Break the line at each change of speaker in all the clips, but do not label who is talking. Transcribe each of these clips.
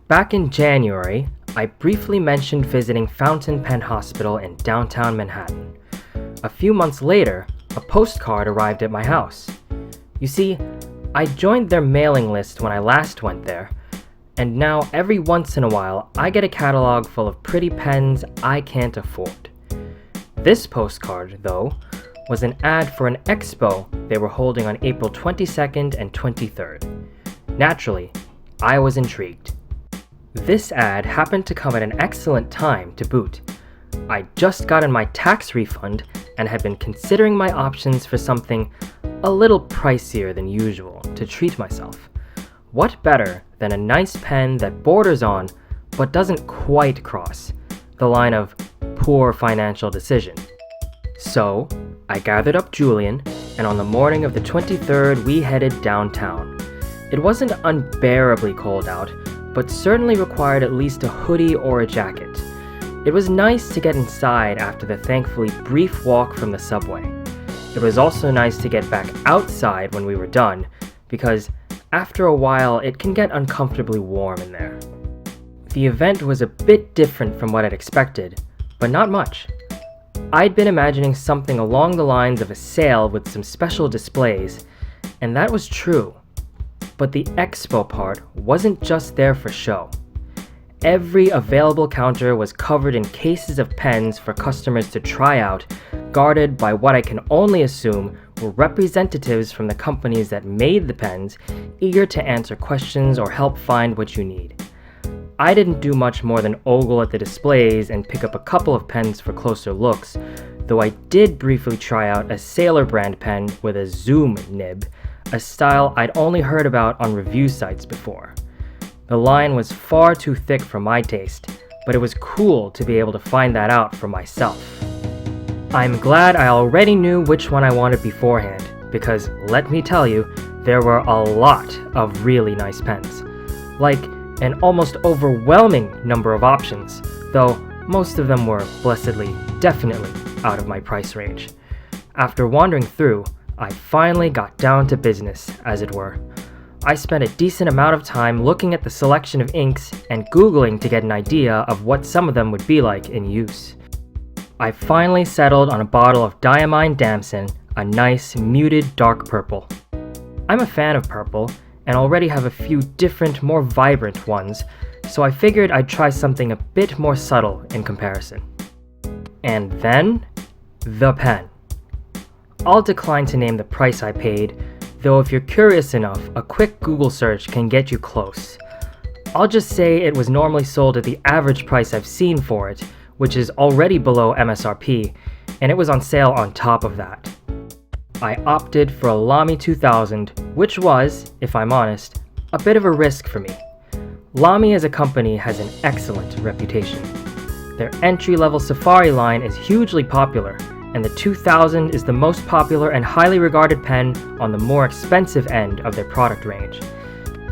Back in January, I briefly mentioned visiting Fountain Pen Hospital in downtown Manhattan. A few months later, a postcard arrived at my house. You see, I joined their mailing list when I last went there, and now every once in a while I get a catalog full of pretty pens I can't afford. This postcard, though, was an ad for an expo they were holding on April 22nd and 23rd. Naturally, I was intrigued. This ad happened to come at an excellent time to boot. I just gotten my tax refund and had been considering my options for something a little pricier than usual to treat myself. What better than a nice pen that borders on, but doesn't quite cross, the line of poor financial decision? So, I gathered up Julian, and on the morning of the 23rd we headed downtown. It wasn't unbearably cold out, but certainly required at least a hoodie or a jacket. It was nice to get inside after the thankfully brief walk from the subway. It was also nice to get back outside when we were done, because after a while it can get uncomfortably warm in there. The event was a bit different from what I'd expected, but not much. I'd been imagining something along the lines of a sale with some special displays, and that was true. But the expo part wasn't just there for show. Every available counter was covered in cases of pens for customers to try out, guarded by what I can only assume were representatives from the companies that made the pens, eager to answer questions or help find what you need. I didn't do much more than ogle at the displays and pick up a couple of pens for closer looks, though I did briefly try out a Sailor brand pen with a zoom nib, a style I'd only heard about on review sites before. The line was far too thick for my taste, but it was cool to be able to find that out for myself. I'm glad I already knew which one I wanted beforehand, because let me tell you, there were a lot of really nice pens. Like an almost overwhelming number of options, though most of them were blessedly, definitely out of my price range. After wandering through, I finally got down to business, as it were. I spent a decent amount of time looking at the selection of inks and Googling to get an idea of what some of them would be like in use. I finally settled on a bottle of Diamine Damson, a nice, muted dark purple. I'm a fan of purple, and already have a few different, more vibrant ones, so I figured I'd try something a bit more subtle in comparison. And then, the pen. I'll decline to name the price I paid, though if you're curious enough, a quick Google search can get you close. I'll just say it was normally sold at the average price I've seen for it, which is already below MSRP, and it was on sale on top of that. I opted for a Lamy 2000, which was, if I'm honest, a bit of a risk for me. Lamy as a company has an excellent reputation. Their entry-level Safari line is hugely popular, and the 2000 is the most popular and highly regarded pen on the more expensive end of their product range.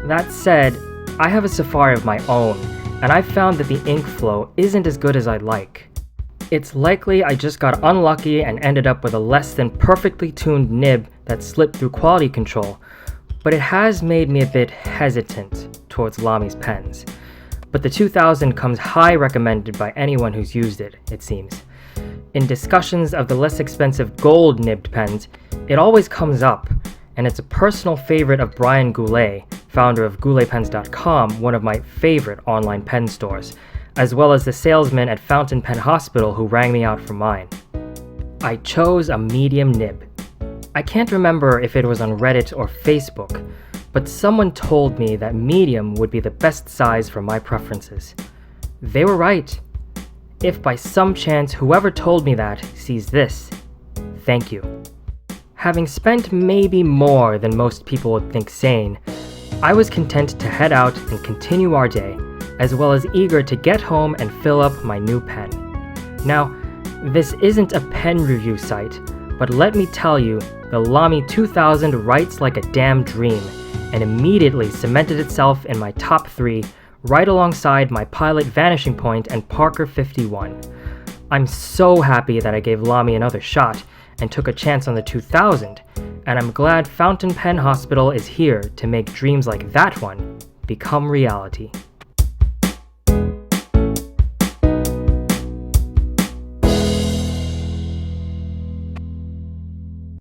That said, I have a Safari of my own, and I've found that the ink flow isn't as good as I'd like. It's likely I just got unlucky and ended up with a less than perfectly tuned nib that slipped through quality control, but it has made me a bit hesitant towards Lamy's pens. But the 2000 comes high recommended by anyone who's used it, it seems. In discussions of the less expensive gold nibbed pens, it always comes up, and it's a personal favorite of Brian Goulet, founder of gouletpens.com, one of my favorite online pen stores, as well as the salesman at Fountain Pen Hospital who rang me out for mine. I chose a medium nib. I can't remember if it was on Reddit or Facebook, but someone told me that medium would be the best size for my preferences. They were right. If by some chance whoever told me that sees this, thank you. Having spent maybe more than most people would think sane, I was content to head out and continue our day, as well as eager to get home and fill up my new pen. Now, this isn't a pen review site, but let me tell you, the Lamy 2000 writes like a damn dream, and immediately cemented itself in my top 3, right alongside my Pilot Vanishing Point and Parker 51. I'm so happy that I gave Lamy another shot and took a chance on the 2000, and I'm glad Fountain Pen Hospital is here to make dreams like that one become reality.